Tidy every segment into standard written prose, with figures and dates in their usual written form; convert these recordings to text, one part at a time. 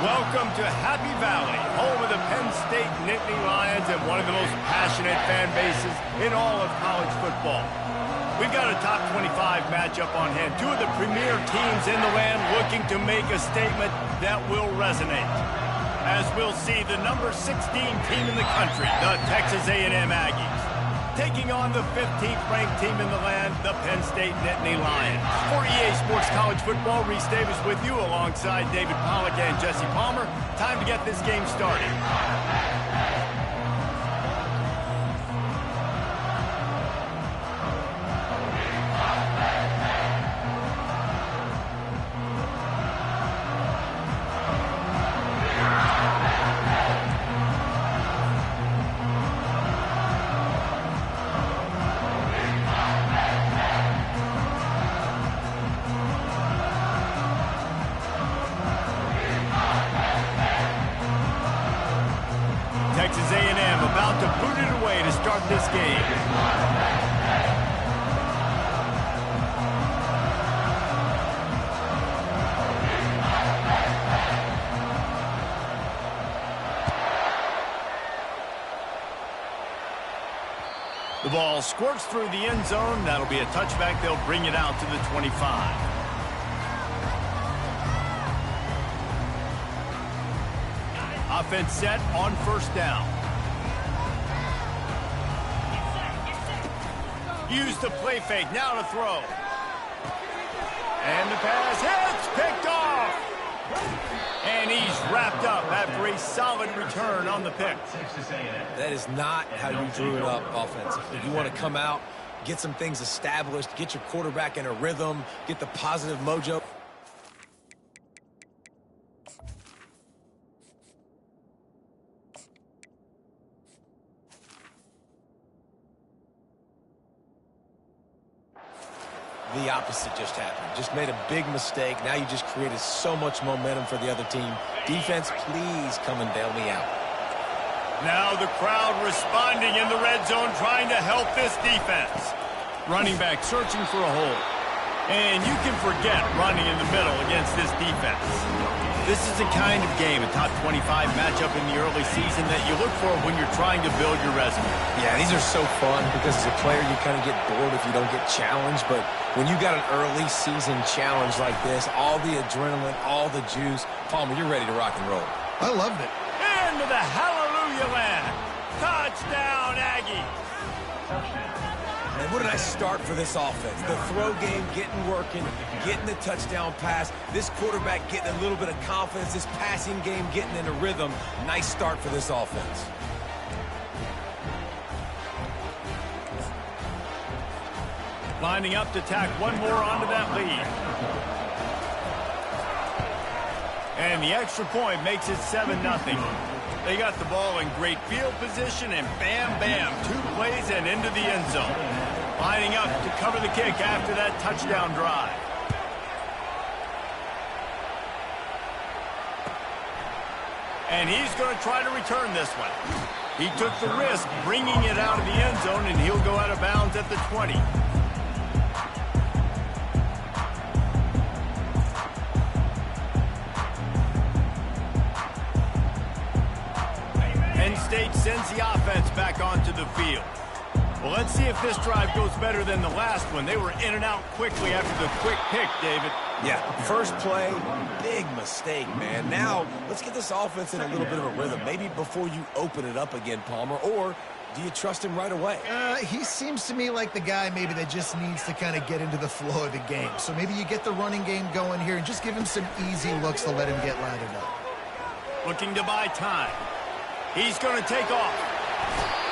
welcome to Happy Valley, home of the Penn State Nittany Lions and one of the most passionate fan bases in all of college football. We've got a top 25 matchup on hand. Two of the premier teams in the land looking to make a statement that will resonate. As we'll see, the number 16 team in the country, the Texas A&M Aggies, taking on the 15th ranked team in the land, the Penn State Nittany Lions. For EA Sports College Football, Reese Davis with you alongside David Pollack and Jesse Palmer. Time to get this game started. Texas A&M about to boot it away to start this game. The ball squirts through the end zone. That'll be a touchback. They'll bring it out to the 25. Offense set on first down. Use the play fake. Now to throw. And the pass hits. Picked off. And he's wrapped up after a solid return on the pick. That is not how you drew it up offensively. You want to come out, get some things established, get your quarterback in a rhythm, get the positive mojo. The opposite just happened. Just made a big mistake. Now you just created so much momentum for the other team. Defense, please come and bail me out. Now the crowd responding in the red zone, trying to help this defense. Running back searching for a hole. And you can forget running in the middle against this defense. This is the kind of game, a top 25 matchup in the early season, that you look for when you're trying to build your resume. Yeah, these are so fun because as a player, you kind of get bored if you don't get challenged. But when you got an early season challenge like this, all the adrenaline, all the juice, Palmer, you're ready to rock and roll. I loved it. Into the hallelujah land. Touchdown, Aggie. And what did I start for this offense? The throw game getting working, getting the touchdown pass, this quarterback getting a little bit of confidence, this passing game getting in a rhythm. Nice start for this offense. Lining up to tack one more onto that lead. And the extra point makes it 7-0. They got the ball in great field position, and bam, bam, 2 plays and into the end zone. Lining up to cover the kick after that touchdown drive. And he's going to try to return this one. He took the risk bringing it out of the end zone, and he'll go out of bounds at the 20. Penn State sends the offense back onto the field. Well, let's see if this drive goes better than the last one. They were in and out quickly after the quick pick, David. Yeah, first play, big mistake, man. Now, let's get this offense in a little bit of a rhythm. Maybe before you open it up again, Palmer, or do you trust him right away? He seems to me like the guy maybe that just needs to kind of get into the flow of the game. So maybe you get the running game going here and just give him some easy looks to let him get lathered up. Looking to buy time. He's going to take off.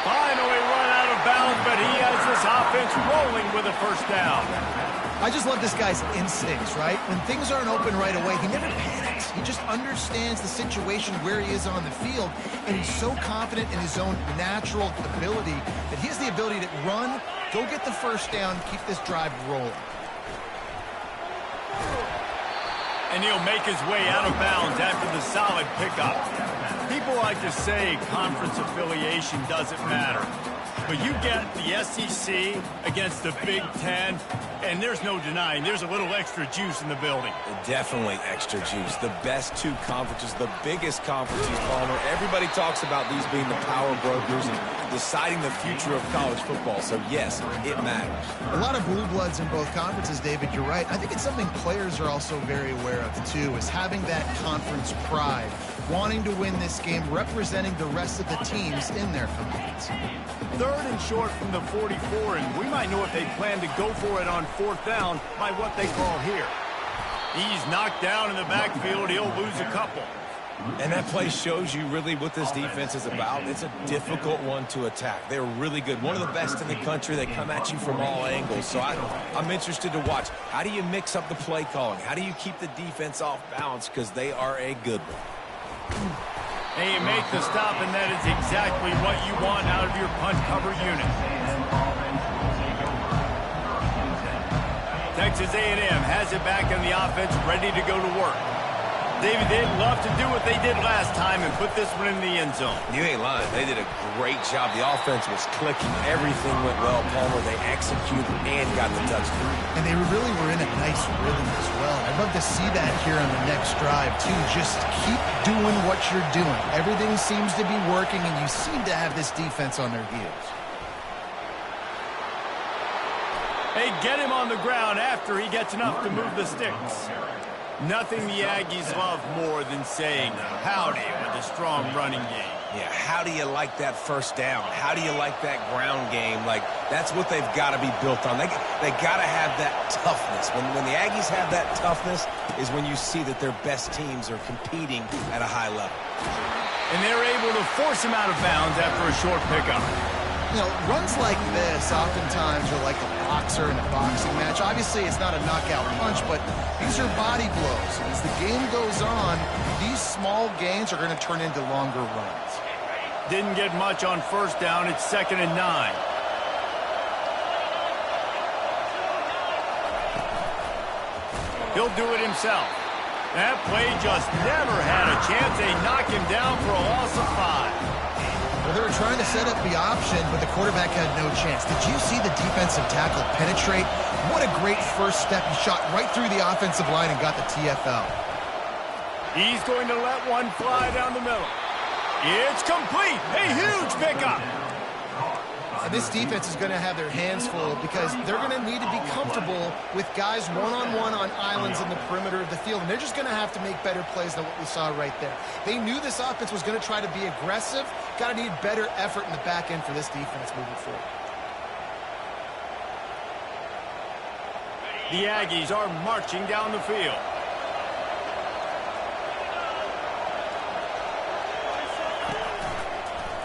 Finally run out of bounds, but he has this offense rolling with a first down. I just love this guy's instincts, right? When things aren't open right away, he never panics. He just understands the situation where he is on the field, and he's so confident in his own natural ability that he has the ability to run, go get the first down, keep this drive rolling. And he'll make his way out of bounds after the solid pickup. People People like to say conference affiliation doesn't matter. But you get the SEC against the Big Ten, and there's no denying there's a little extra juice in the building. Definitely extra juice. The best two conferences, the biggest conferences, Palmer. Everybody talks about these being the power brokers and deciding the future of college football. So, yes, it matters. A lot of blue bloods in both conferences, David. You're right. I think it's something players are also very aware of, too, is having that conference pride, wanting to win this game, representing the rest of the teams in their conference. 3rd and short from the 44, and we might know if they plan to go for it on 4th down by what they call here. He's knocked down in the backfield. He'll lose a couple. And that play shows you really what this defense is about. It's a difficult one to attack. They're really good. One of the best in the country. They come at you from all angles. So I'm interested to watch. How do you mix up the play calling? How do you keep the defense off balance? Because they are a good one. And you make the stop, and that is exactly what you want out of your punt cover unit. Texas A&M has it back on the offense, ready to go to work. David, they'd love to do what they did last time and put this one in the end zone. You ain't lying. They did a great job. The offense was clicking. Everything went well, Palmer. They executed and got the touchdown. And they really were in a nice rhythm as well. I'd love to see that here on the next drive, too. Just keep doing what you're doing. Everything seems to be working, and you seem to have this defense on their heels. They get him on the ground after he gets enough to move the sticks. Nothing the Aggies love more than saying howdy with a strong running game. Yeah, how do you like that first down? How do you like that ground game? Like, that's what they've got to be built on. They got to have that toughness. When the Aggies have that toughness is when you see that their best teams are competing at a high level. And they're able to force him out of bounds after a short pickup. You know, runs like this oftentimes are like a boxer in a boxing match. Obviously, it's not a knockout punch, but these are body blows. And as the game goes on, these small gains are going to turn into longer runs. Didn't get much on 1st down. It's 2nd and 9. He'll do it himself. That play just never had a chance. They knock him down for a loss of 5. Well, they were trying to set up the option, but the quarterback had no chance. Did you see the defensive tackle penetrate? What a great first step. He shot right through the offensive line and got the TFL. He's going to let one fly down the middle. It's complete. A huge pickup. And this defense is going to have their hands full because they're going to need to be comfortable with guys one-on-one on islands in the perimeter of the field. And they're just going to have to make better plays than what we saw right there. They knew this offense was going to try to be aggressive. Got to need better effort in the back end for this defense moving forward. The Aggies are marching down the field.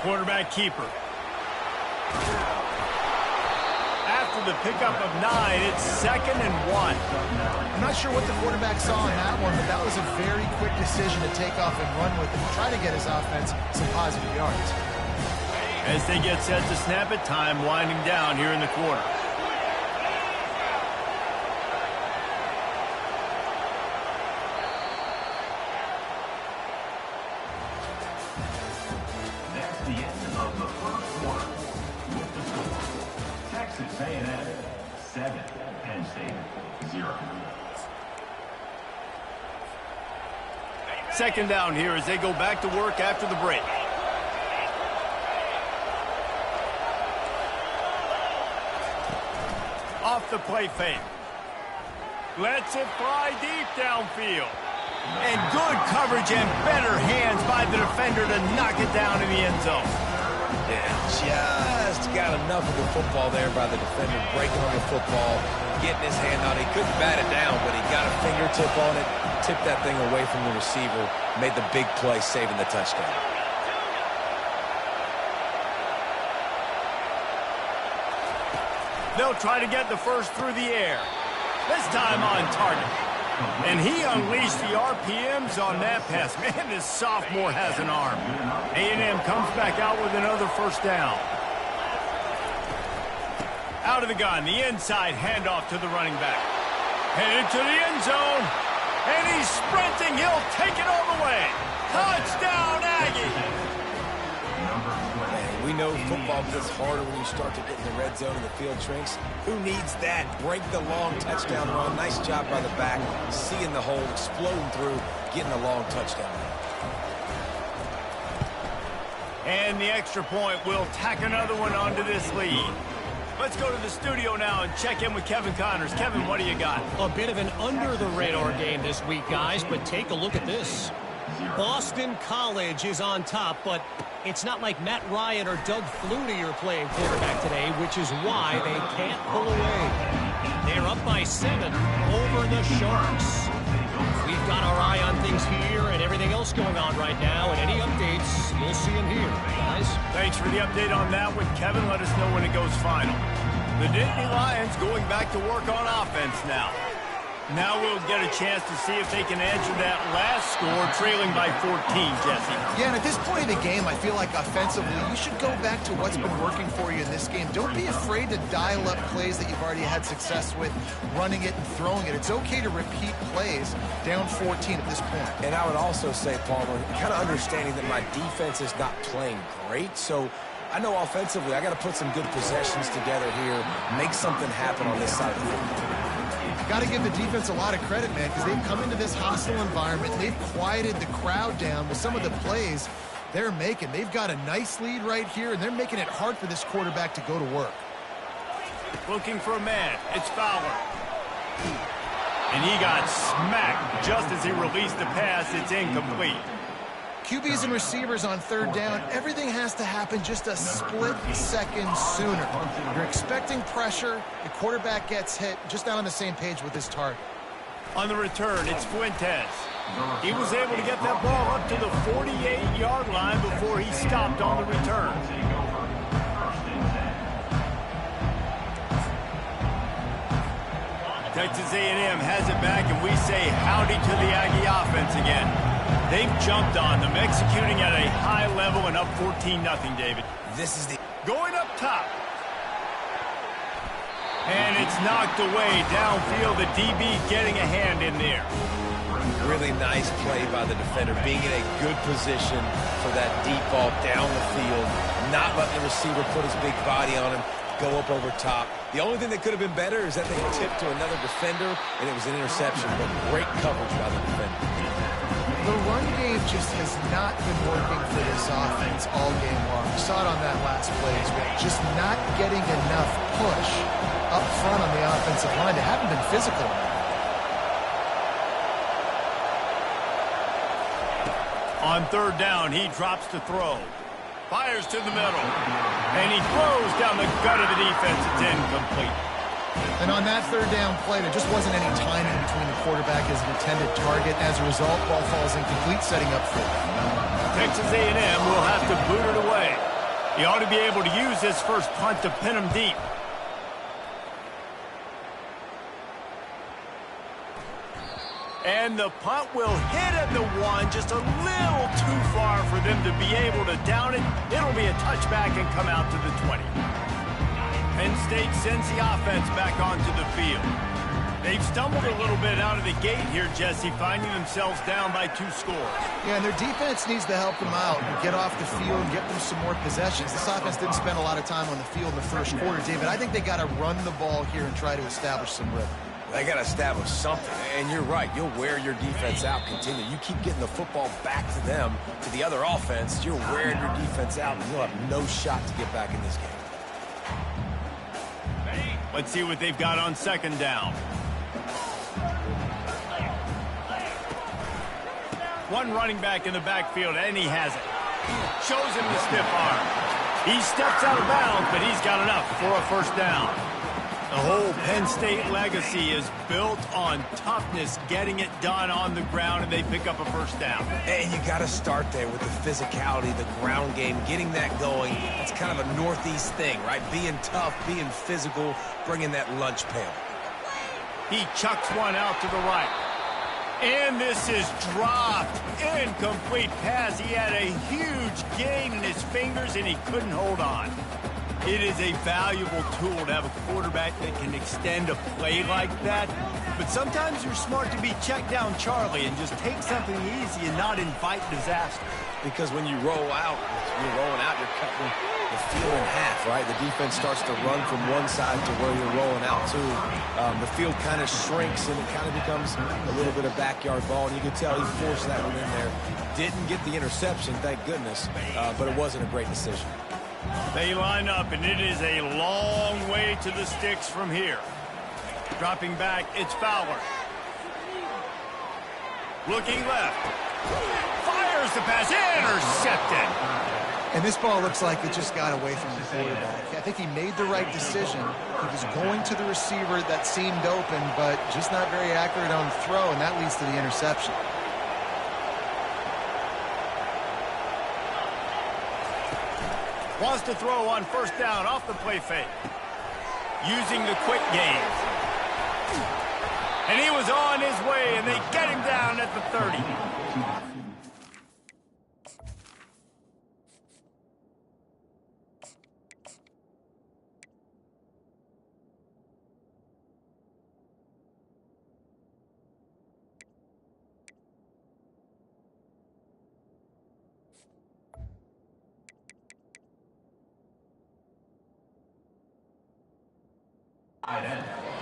Quarterback keeper. After the pickup of 9, it's 2nd and 1. I'm not sure what the quarterback saw in that one, but that was a very quick decision to take off and run with it and try to get his offense some positive yards. As they get set to snap it, time winding down here in the quarter. That's the end of the 1st quarter. With the score, Texas A&M 7, Penn State 0. 2nd down here as they go back to work after the break. Off the play fake. Lets it fly deep downfield. And good coverage and better hands by the defender to knock it down in the end zone. Yeah, just got enough of the football there by the defender, breaking on the football, getting his hand on it. He couldn't bat it down, but he got a fingertip on it, tipped that thing away from the receiver, made the big play, saving the touchdown. They'll try to get the first through the air. This time on target. And he unleashed the RPMs on that pass. Man, this sophomore has an arm. A&M comes back out with another 1st down. Out of the gun, the inside handoff to the running back. Headed to the end zone. And he's sprinting. He'll take it all the way. Touchdown, Aggie. We know football gets harder when you start to get in the red zone and the field shrinks. Who needs that? Break the long touchdown run. Nice job by the back, seeing the hole, exploding through, getting a long touchdown run. And the extra point will tack another one onto this lead. Let's go to the studio now and check in with Kevin Connors. Kevin, what do you got? A bit of an under-the-radar game this week, guys, but take a look at this. Boston College is on top, but it's not like Matt Ryan or Doug Flutie are playing quarterback today, which is why they can't pull away. They're up by 7 over the Sharks. We've got our eye on things here and everything else going on right now, and any updates, you'll see them here, guys. Thanks for the update on that one, Kevin. Let us know when it goes final. The Nittany Lions going back to work on offense now. Now we'll get a chance to see if they can answer that last score, trailing by 14, Jesse. Yeah, and at this point in the game, I feel like offensively, you should go back to what's been working for you in this game. Don't be afraid to dial up plays that you've already had success with, running it and throwing it. It's okay to repeat plays down 14 at this point. And I would also say, Palmer, kind of understanding that my defense is not playing great, so I know offensively I got to put some good possessions together here, make something happen on this side of the field. Got to give the defense a lot of credit, man, because they've come into this hostile environment. They've quieted the crowd down with some of the plays they're making. They've got a nice lead right here, and they're making it hard for this quarterback to go to work. Looking for a man. It's Fowler. And he got smacked just as he released the pass. It's incomplete. QBs and receivers on third down, everything has to happen just a split second sooner. You're expecting pressure, the quarterback gets hit, just not on the same page with his target. On the return, it's Fuentes. He was able to get that ball up to the 48-yard line before he stopped on the return. Texas A&M has it back, and we say howdy to the Aggie offense again. They've jumped on them, executing at a high level and up 14-0, David. This is the... Going up top. And it's knocked away downfield. The DB getting a hand in there. Really nice play by the defender, being in a good position for that deep ball down the field, not letting the receiver put his big body on him, go up over top. The only thing that could have been better is that they tipped to another defender, and it was an interception, but great coverage by the defender. The run game just has not been working for this offense all game long. We saw it on that last play as well. Just not getting enough push up front on the offensive line. They haven't been physical enough. On third down, he drops to throw. Fires to the middle. And he throws down the gut of the defense. It's incomplete. And on that third down play, there just wasn't any timing between the quarterback and his intended target. As a result, ball falls incomplete, setting up for Texas A&M will have to boot it away. He ought to be able to use this first punt to pin him deep. And the punt will hit at the 1, just a little too far for them to be able to down it. It'll be a touchback and come out to the 20. Penn State sends the offense back onto the field. They've stumbled a little bit out of the gate here, Jesse, finding themselves down by 2 scores. Yeah, and their defense needs to help them out and get off the field and get them some more possessions. This offense didn't spend a lot of time on the field in the first quarter, David. I think they got to run the ball here and try to establish some rhythm. They got to establish something, and you're right. You'll wear your defense out, continue. You keep getting the football back to them, to the other offense, you're wearing your defense out, and you'll have no shot to get back in this game. Let's see what they've got on second down. One running back in the backfield, and he has it. Shows him the stiff arm. He steps out of bounds, but he's got enough for a first down. The whole Penn State legacy is built on toughness, getting it done on the ground, and they pick up a first down. And you got to start there with the physicality, the ground game, getting that going. It's kind of a Northeast thing, right? Being tough, being physical, bringing that lunch pail. He chucks one out to the right. And this is dropped. Incomplete pass. He had a huge gain in his fingers, and he couldn't hold on. It is a valuable tool to have a quarterback that can extend a play like that. But sometimes you're smart to be check down Charlie and just take something easy and not invite disaster. Because when you roll out, you're rolling out, you're cutting the off, right? The defense starts to run from one side to where you're rolling out to. The field kind of shrinks, and it kind of becomes a little bit of backyard ball, and you can tell he forced that one in there. Didn't get the interception, thank goodness, but it wasn't a great decision. They line up, and it is a long way to the sticks from here. Dropping back, it's Fowler. Looking left. Fires the pass. Intercepted. And this ball looks like it just got away from the quarterback. I think he made the right decision. He was going to the receiver that seemed open, but just not very accurate on the throw, and that leads to the interception. Wants to throw on first down off the play fake. Using the quick game. And he was on his way, and they get him down at the 30.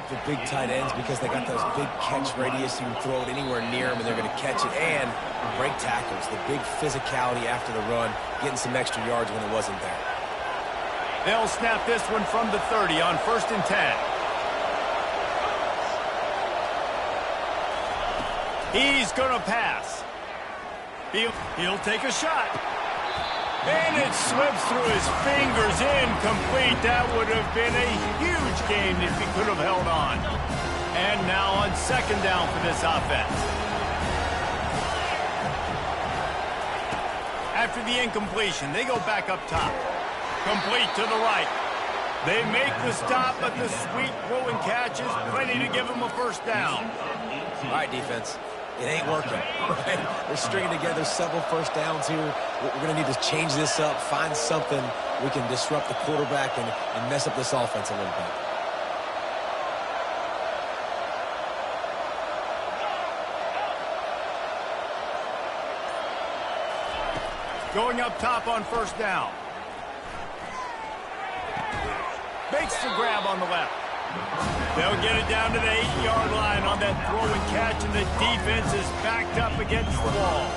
The big tight ends, because they got those big catch radius, you can throw it anywhere near them and they're going to catch it. And break tackles, the big physicality after the run, getting some extra yards when it wasn't there. They'll snap this one from the 30 on 1st and 10. He's going to pass. He'll take a shot. And it slips through his fingers, incomplete. That would have been a huge gain if he could have held on. And now on 2nd down for this offense. After the incompletion, they go back up top. Complete to the right. They make the stop, but the sweet throw and catch is plenty to give them a first down. All right, defense. It ain't working. Right? We're stringing together several first downs here. We're going to need to change this up, find something we can disrupt the quarterback and mess up this offense a little bit. Going up top on first down. Makes the grab on the left. They'll get it down to the 8-yard line on that throw and catch, and the defense is backed up against the wall.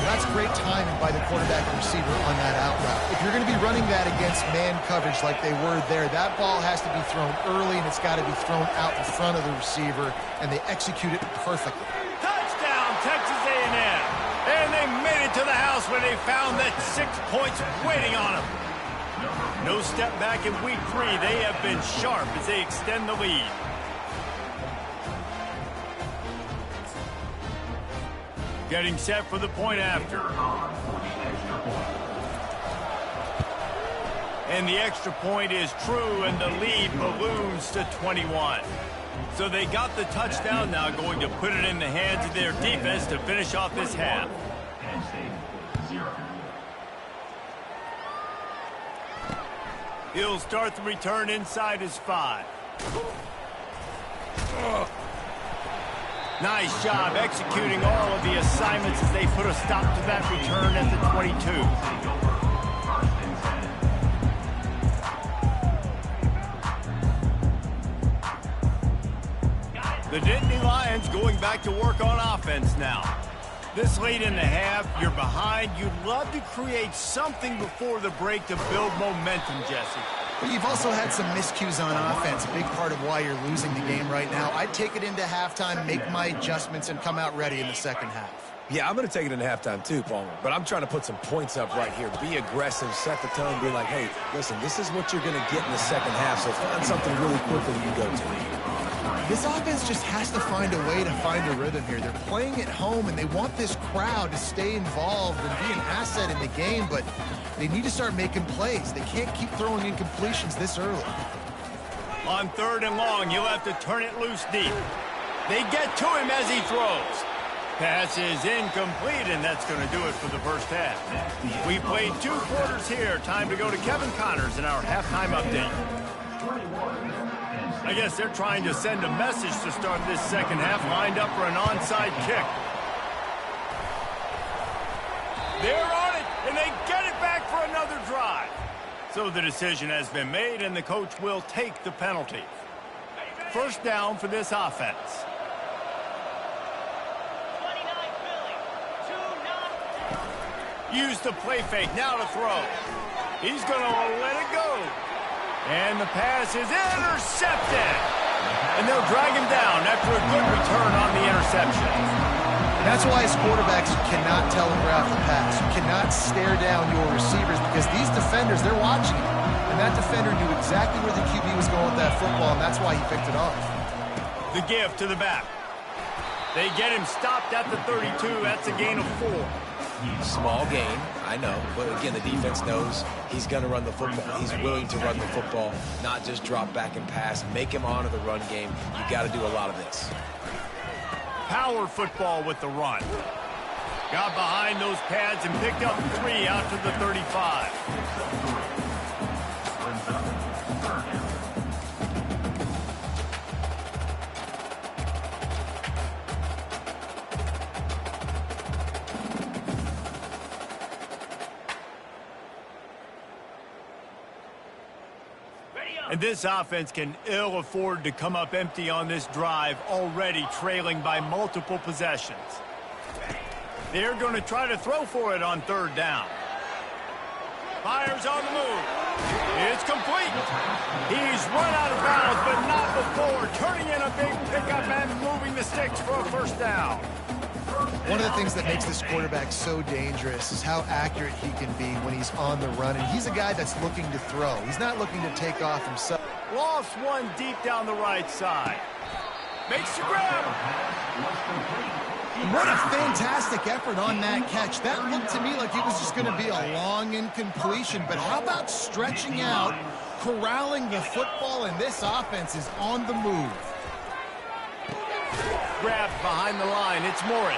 That's great timing by the quarterback and receiver on that out route. If you're going to be running that against man coverage like they were there, that ball has to be thrown early, and it's got to be thrown out in front of the receiver, and they execute it perfectly. Touchdown, Texas A&M. And they made it to the house when they found that 6 points waiting on them. No step back in week 3. They have been sharp as they extend the lead. Getting set for the point after. And the extra point is true, and the lead balloons to 21. So they got the touchdown, now going to put it in the hands of their defense to finish off this half. Penn State, 0. He'll start the return inside his 5. Nice job executing all of the assignments as they put a stop to that return at the 22. The Nittany Lions going back to work on offense now. This late in the half, you're behind. You'd love to create something before the break to build momentum, Jesse. But you've also had some miscues on offense, a big part of why you're losing the game right now. I'd take it into halftime, make my adjustments, and come out ready in the second half. Yeah, I'm going to take it into halftime too, Palmer. But I'm trying to put some points up right here. Be aggressive, set the tone, be like, hey, listen, this is what you're going to get in the second half, so find something really quickly you go to. This offense just has to find a way to find a rhythm here. They're playing at home, and they want this crowd to stay involved and be an asset in the game, but they need to start making plays. They can't keep throwing incompletions this early. On 3rd and long, you'll have to turn it loose deep. They get to him as he throws. Pass is incomplete, and that's going to do it for the first half. We played 2 quarters here. Time to go to Kevin Connors in our halftime update. I guess they're trying to send a message to start this second half, lined up for an onside kick. They're on it, and they get it back for another drive. So the decision has been made, and the coach will take the penalty. First down for this offense. Use the play fake, now to throw. He's going to let it go. And the pass is intercepted. And they'll drag him down after a good return on the interception. That's why as quarterbacks, you cannot telegraph the pass. You cannot stare down your receivers because these defenders, they're watching you. And that defender knew exactly where the QB was going with that football, and that's why he picked it off. The give to the back. They get him stopped at the 32. That's a gain of 4. Small gain, I know. But again, the defense knows he's going to run the football. He's willing to run the football, not just drop back and pass. Make him honor the run game. You got to do a lot of this. Power football with the run. Got behind those pads and picked up 3 out to the 35. And this offense can ill afford to come up empty on this drive, already trailing by multiple possessions. They're going to try to throw for it on third down. Fires on the move. It's complete. He's run out of bounds, but not before turning in a big pickup and moving the sticks for a first down. One of the things that makes this quarterback so dangerous is how accurate he can be when he's on the run. And he's a guy that's looking to throw. He's not looking to take off himself. Lost one deep down the right side. Makes the grab. What a fantastic effort on that catch. That looked to me like it was just going to be a long incompletion. But how about stretching out, corralling the football, and this offense is on the move. Grabbed behind the line. It's Morris.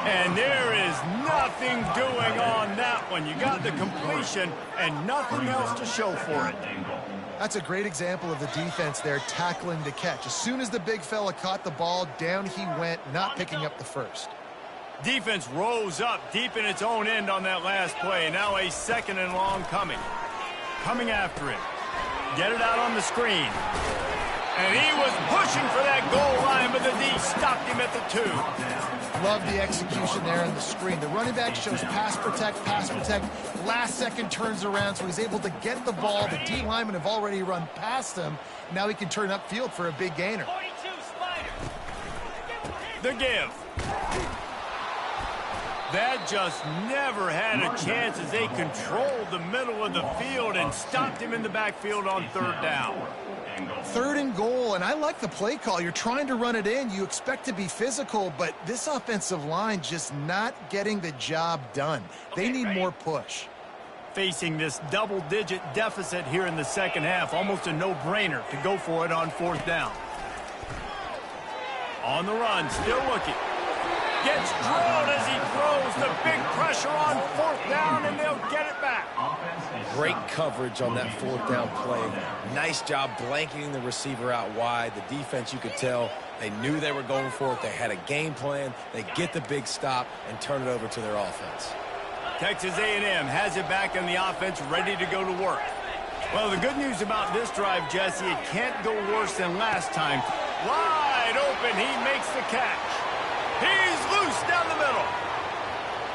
And there is nothing doing on that one. You got the completion and nothing else to show for it. That's a great example of the defense there tackling the catch. As soon as the big fella caught the ball, down he went, not picking up the first. Defense rose up deep in its own end on that last play. Now a second and long coming. Coming after it. Get it out on the screen. And he was pushing for that goal line, but the D stopped him at the 2. Love the execution there on the screen. The running back shows pass protect, last second turns around, so he's able to get the ball. The D linemen have already run past him. Now he can turn upfield for a big gainer. The give. That just never had a chance as they controlled the middle of the field and stopped him in the backfield on third down. 3rd and goal, and I like the play call. You're trying to run it in. You expect to be physical, but this offensive line just not getting the job done. They need more push. Facing this double-digit deficit here in the second half, almost a no-brainer to go for it on 4th down. On the run, still looking. Gets drilled as he throws. The big pressure on 4th down, and they'll get it back. Great coverage on that 4th down play. Nice job blanketing the receiver out wide. The defense, you could tell, they knew they were going for it. They had a game plan. They get the big stop and turn it over to their offense. Texas A&M has it back in the offense, ready to go to work. Well, the good news about this drive, Jesse, it can't go worse than last time. Wide open, he makes the catch. He's loose down the middle.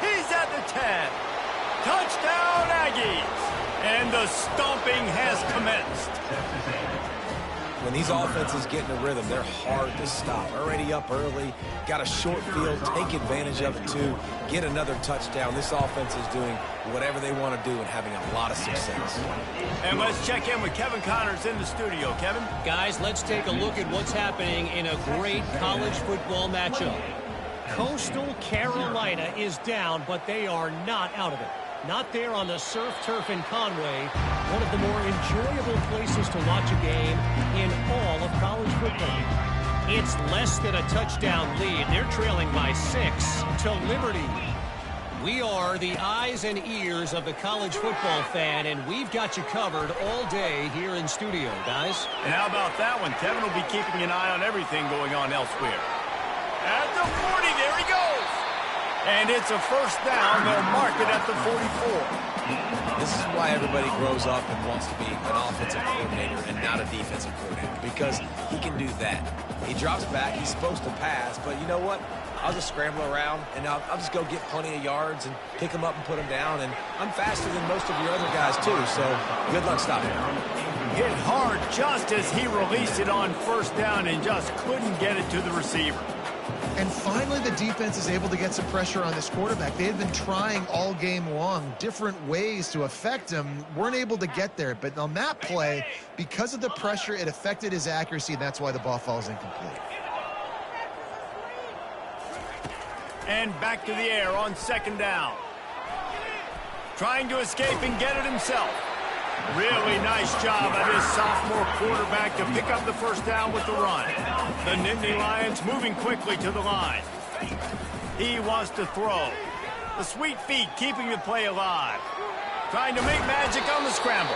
He's at the 10. Touchdown, Aggies. And the stomping has commenced. When these offenses get in a rhythm, they're hard to stop. Already up early, got a short field, take advantage of it too, get another touchdown. This offense is doing whatever they want to do and having a lot of success. And let's check in with Kevin Connors in the studio. Kevin? Guys, let's take a look at what's happening in a great college football matchup. Coastal Carolina is down, but they are not out of it. Not there on the surf turf in Conway, one of the more enjoyable places to watch a game in all of college football. It's less than a touchdown lead. They're trailing by 6 to Liberty. We are the eyes and ears of the college football fan, and we've got you covered all day here in studio, guys. And how about that one? Kevin will be keeping an eye on everything going on elsewhere. At the 40, there he goes. And it's a first down. They'll mark it at the 44. This is why everybody grows up and wants to be an offensive coordinator and not a defensive coordinator, because he can do that. He drops back, he's supposed to pass, but you know what? I'll just scramble around, and I'll just go get plenty of yards and pick them up and put them down, and I'm faster than most of your other guys, too, so good luck stopping him. Hit hard just as he released it on first down and just couldn't get it to the receiver. And finally, the defense is able to get some pressure on this quarterback. They had been trying all game long different ways to affect him, weren't able to get there. But on that play, because of the pressure, it affected his accuracy, and that's why the ball falls incomplete. And back to the air on second down. Trying to escape and get it himself. Really nice job by this sophomore quarterback to pick up the first down with the run. The Nittany Lions moving quickly to the line. He wants to throw. The sweet feet keeping the play alive. Trying to make magic on the scramble.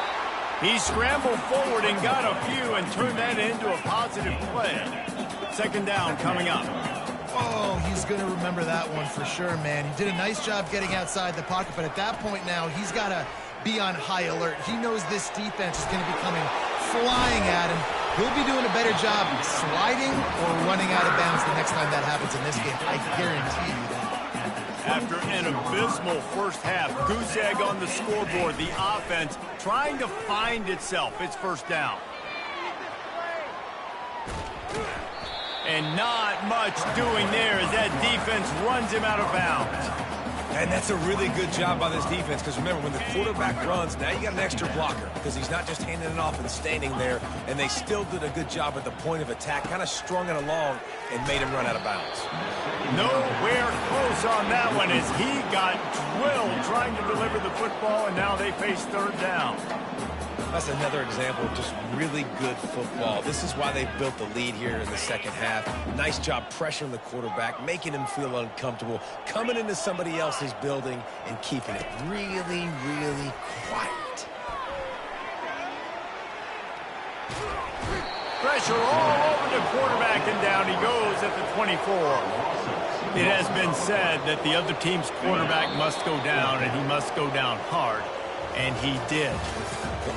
He scrambled forward and got a few and turned that into a positive play. Second down coming up. Oh, he's going to remember that one for sure, man. He did a nice job getting outside the pocket, but at that point now, he's got to be on high alert. He knows this defense is going to be coming flying at him. He'll be doing a better job sliding or running out of bounds the next time that happens in this game. I guarantee you that. After an abysmal first half, goose egg on the scoreboard, the offense trying to find itself. It's first down. And not much doing there as that defense runs him out of bounds. And that's a really good job by this defense, because remember, when the quarterback runs, now you got an extra blocker, because he's not just handing it off and standing there, and they still did a good job at the point of attack, kind of strung it along and made him run out of bounds. Nowhere close on that one as he got drilled trying to deliver the football, and now they face third down. That's another example of just really good football. This is why they built the lead here in the second half. Nice job pressuring the quarterback, making him feel uncomfortable, coming into somebody else's building and keeping it really, really quiet. Pressure all over the quarterback, and down he goes at the 24. It has been said that the other team's quarterback must go down, and he must go down hard, and he did.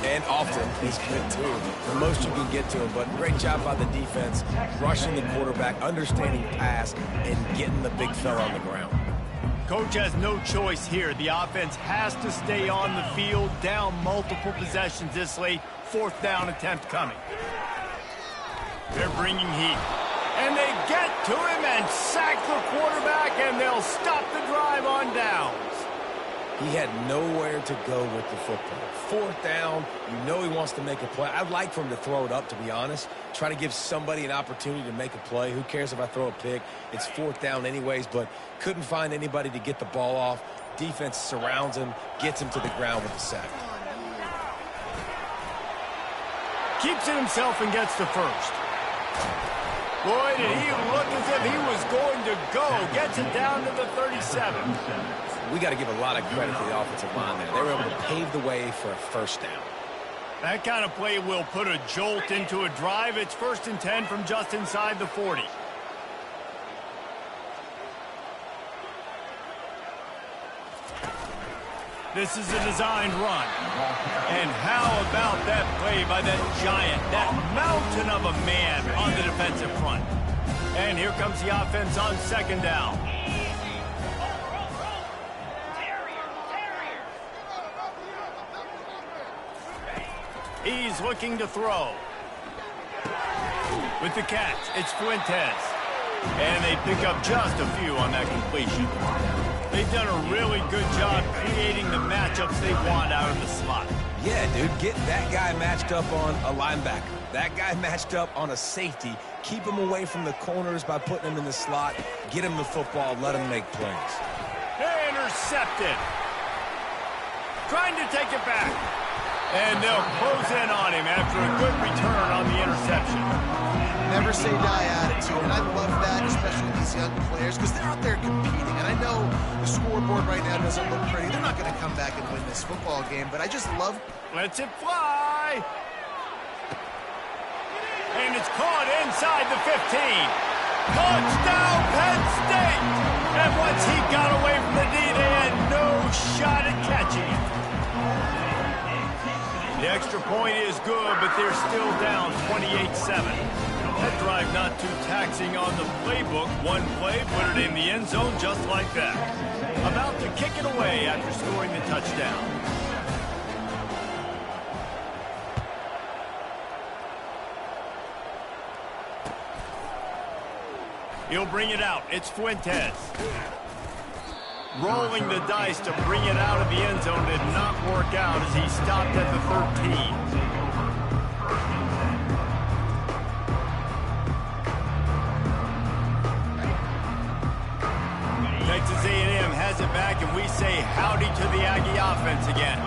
And often is good, too. The most you can get to him, but great job by the defense, rushing the quarterback, understanding pass, and getting the big fella on the ground. Coach has no choice here. The offense has to stay on the field, down multiple possessions this late. Fourth down attempt coming. They're bringing heat. And they get to him and sack the quarterback, and they'll stop the drive on downs. He had nowhere to go with the football. Fourth down, you know he wants to make a play. I'd like for him to throw it up, to be honest. Try to give somebody an opportunity to make a play. Who cares if I throw a pick? It's fourth down anyways, but couldn't find anybody to get the ball off. Defense surrounds him, gets him to the ground with the sack. Keeps it himself and gets the first. Boy, did he look as if he was going to go. Gets it down to the 37. We got to give a lot of credit to the offensive line there. They were able to pave the way for a first down. That kind of play will put a jolt into a drive. It's 1st and 10 from just inside the 40. This is a designed run. And how about that play by that giant, that mountain of a man on the defensive front? And here comes the offense on second down. He's looking to throw. With the catch, it's Fuentes. And they pick up just a few on that completion. They've done a really good job creating the matchups they want out of the slot. Yeah, dude, get that guy matched up on a linebacker. That guy matched up on a safety. Keep him away from the corners by putting him in the slot. Get him the football, let him make plays. Intercepted. Trying to take it back. And they'll close in on him after a good return on the interception. Never say die attitude, and I love that, especially these young players, because they're out there competing. And I know the scoreboard right now doesn't look pretty. They're not going to come back and win this football game, but I just love... Lets it fly. And it's caught inside the 15. Touchdown, Penn State! And once he got away from the D, they had no shot at catching it. The extra point is good, but they're still down 28-7. That drive not too taxing on the playbook. One play, put it in the end zone just like that. About to kick it away after scoring the touchdown. He'll bring it out. It's Fuentes. Rolling the dice to bring it out of the end zone did not work out as he stopped at the 13. Texas A&M has it back, and we say howdy to the Aggie offense again.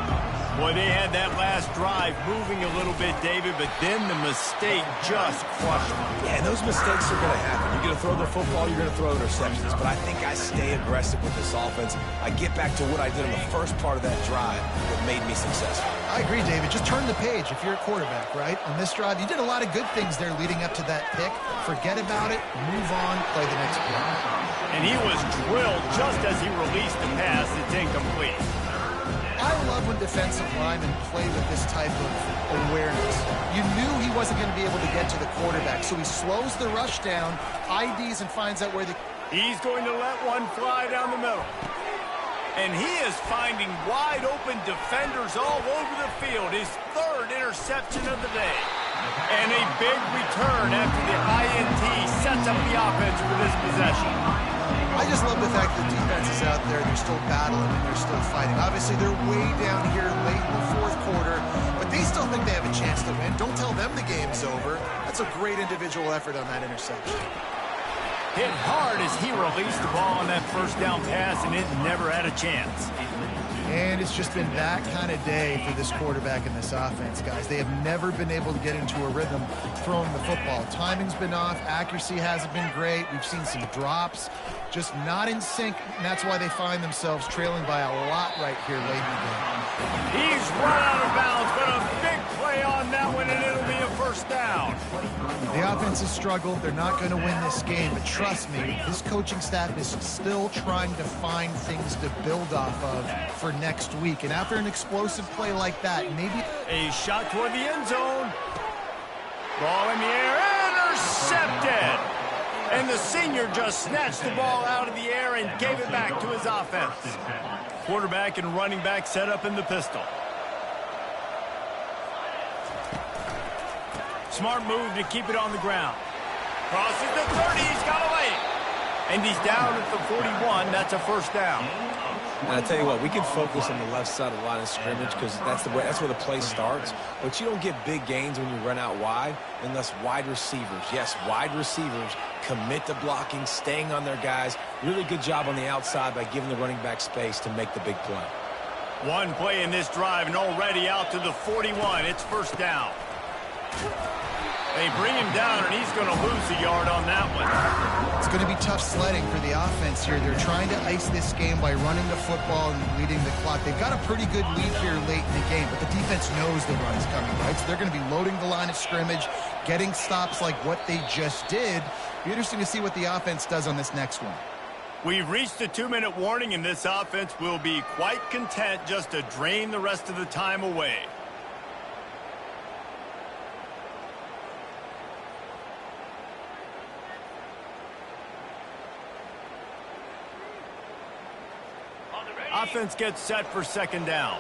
Boy, they had that last drive moving a little bit, David, but then the mistake just crushed them. Yeah, and those mistakes are going to happen. You're going to throw the football, you're going to throw interceptions. But I think I stay aggressive with this offense. I get back to what I did in the first part of that drive that made me successful. I agree, David. Just turn the page if you're a quarterback, right? On this drive, you did a lot of good things there leading up to that pick. Forget about it, move on, play the next play. And he was drilled just as he released the pass. It's incomplete. I love when defensive linemen play with this type of awareness. You knew he wasn't going to be able to get to the quarterback, so he slows the rush down, IDs, and finds out where the... He's going to let one fly down the middle. And he is finding wide-open defenders all over the field. His third interception of the day. And a big return after the INT sets up the offense for this possession. I just love the fact that the defense is out there. They're still battling and they're still fighting. Obviously, they're way down here late in the fourth quarter, but they still think they have a chance to win. Don't tell them the game's over. That's a great individual effort on that interception. Hit hard as he released the ball on that first down pass, and it never had a chance. And it's just been that kind of day for this quarterback and this offense, guys. They have never been able to get into a rhythm throwing the football. Timing's been off. Accuracy hasn't been great. We've seen some drops. Just not in sync, and that's why they find themselves trailing by a lot right here late in the game. He's run out of bounds, but a big play on that one, and it'll be a first down. The offense has struggled. They're not going to win this game, but trust me, this coaching staff is still trying to find things to build off of for next week. And after an explosive play like that, maybe... A shot toward the end zone. Ball in the air, intercepted. And the senior just snatched the ball out of the air and gave it back to his offense. Quarterback and running back set up in the pistol. Smart move to keep it on the ground. Crosses the 30, he's got away. And he's down at the 41, that's a first down. And I tell you what, we can focus on the left side of the line of scrimmage because that's where the play starts. But you don't get big gains when you run out wide unless wide receivers, yes, wide receivers, commit to blocking, staying on their guys. Really good job on the outside by giving the running back space to make the big play. One play in this drive and already out to the 41. It's first down. They bring him down, and he's going to lose a yard on that one. It's going to be tough sledding for the offense here. They're trying to ice this game by running the football and leading the clock. They've got a pretty good lead here late in the game, but the defense knows the run's coming, right? So they're going to be loading the line of scrimmage, getting stops like what they just did. Be interesting to see what the offense does on this next one. We've reached the 2-minute warning, and this offense will be quite content just to drain the rest of the time away. Offense gets set for second down.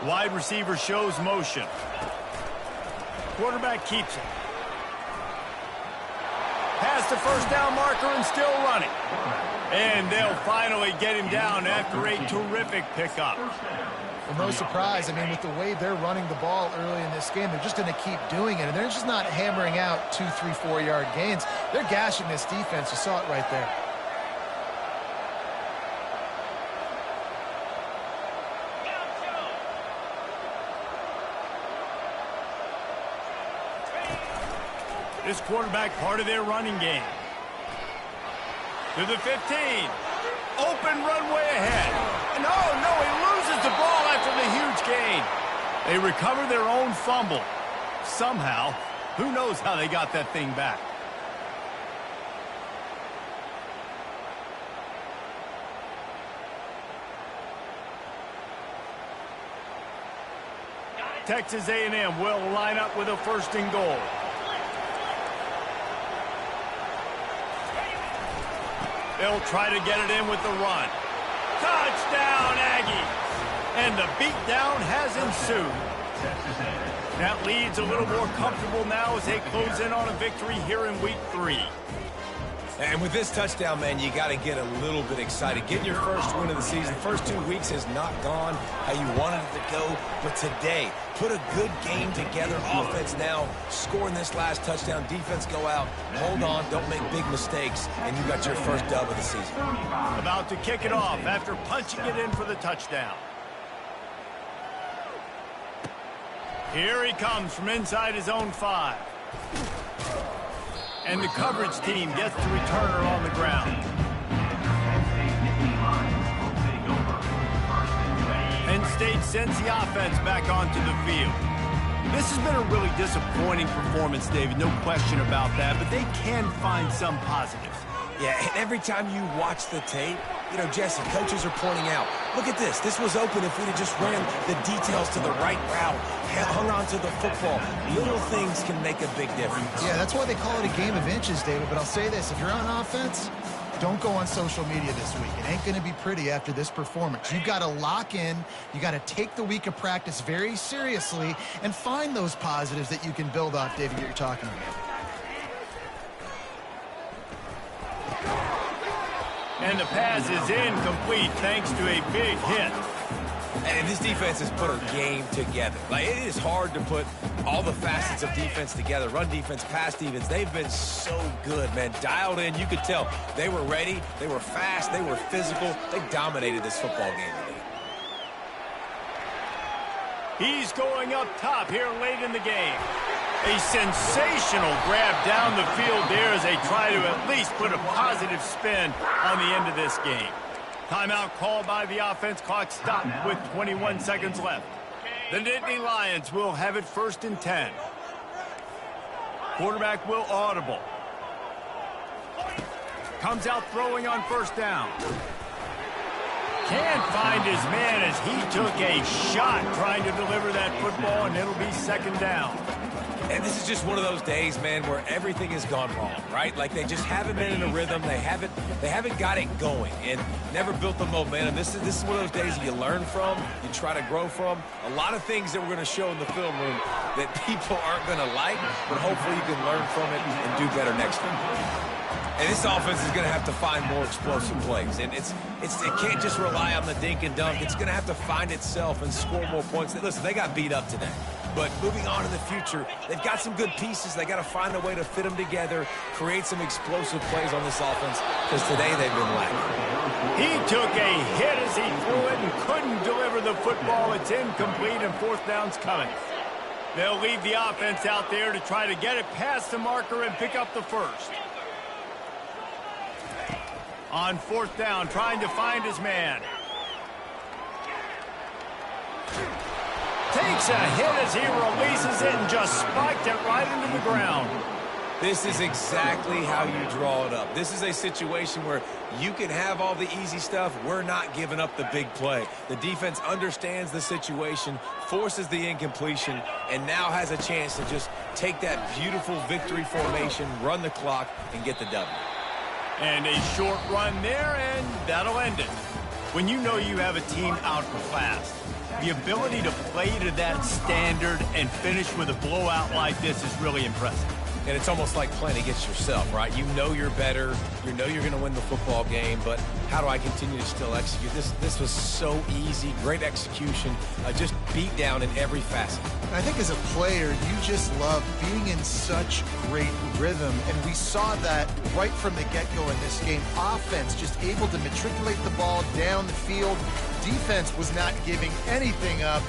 Wide receiver shows motion. Quarterback keeps it. Past the first down marker and still running. And they'll finally get him down after a terrific pickup. Well, no surprise. I mean, with the way they're running the ball early in this game, they're just going to keep doing it. And they're just not hammering out 2, 3, 4-yard gains. They're gashing this defense. You saw it right there. This quarterback part of their running game. To the 15. Open runway ahead. And oh, no, he loses the ball after the huge gain. They recover their own fumble. Somehow, who knows how they got that thing back. Texas A&M will line up with a 1st and goal. They'll try to get it in with the run. Touchdown, Aggies! And the beatdown has ensued. That lead's a little more comfortable now as they close in on a victory here in week 3. And with this touchdown, man, you got to get a little bit excited. Getting your first win of the season. First 2 weeks has not gone how you wanted it to go. But today, put a good game together. Offense now scoring this last touchdown. Defense go out, hold on, don't make big mistakes, and you got your first dub of the season. About to kick it off after punching it in for the touchdown. Here he comes from inside his own 5. And the coverage team gets the returner on the ground. Penn State sends the offense back onto the field. This has been a really disappointing performance, David, no question about that, but they can find some positives. Yeah, and every time you watch the tape, you know, Jesse, coaches are pointing out, look at this. This was open if we'd have just ran the details to the right route, hung on to the football. Little things can make a big difference. Yeah, that's why they call it a game of inches, David. But I'll say this, if you're on offense, don't go on social media this week. It ain't going to be pretty after this performance. You've got to lock in. You got to take the week of practice very seriously and find those positives that you can build off, David, that you're talking about. And the pass is incomplete thanks to a big hit. And this defense has put a game together. Like, it is hard to put all the facets of defense together. Run defense, pass defense. They've been so good, man. Dialed in. You could tell they were ready. They were fast. They were physical. They dominated this football game today. He's going up top here late in the game. A sensational grab down the field there as they try to at least put a positive spin on the end of this game. Timeout called by the offense. Clock stopped with 21 seconds left. The Nittany Lions will have it 1st and 10. Quarterback will audible. Comes out throwing on 1st down. Can't find his man as he took a shot trying to deliver that football, and it'll be 2nd down. And this is just one of those days, man, where everything has gone wrong, right? Like, they just haven't been in a rhythm. They haven't got it going and never built the momentum. This is one of those days that you learn from, you try to grow from. A lot of things that we're going to show in the film room that people aren't going to like, but hopefully you can learn from it and do better next time. And this offense is going to have to find more explosive plays. And it can't just rely on the dink and dunk. It's going to have to find itself and score more points. Listen, they got beat up today. But moving on in the future, they've got some good pieces. They got to find a way to fit them together, create some explosive plays on this offense, because today they've been lacking. He took a hit as he threw it and couldn't deliver the football. It's incomplete, and 4th down's coming. They'll leave the offense out there to try to get it past the marker and pick up the 1st. On 4th down, trying to find his man. Takes a hit as he releases it and just spiked it right into the ground. This is exactly how you draw it up. This is a situation where you can have all the easy stuff. We're not giving up the big play. The defense understands the situation, forces the incompletion, and now has a chance to just take that beautiful victory formation, run the clock, and get the W. And a short run there, and that'll end it. When you know you have a team outclassed, the ability to play to that standard and finish with a blowout like this is really impressive. And it's almost like playing against yourself, right? You know you're better. You know you're going to win the football game, but how do I continue to still execute? This was so easy, great execution, just beat down in every facet. I think as a player, you just love being in such great rhythm, and we saw that right from the get-go in this game. Offense just able to matriculate the ball down the field. Defense was not giving anything up.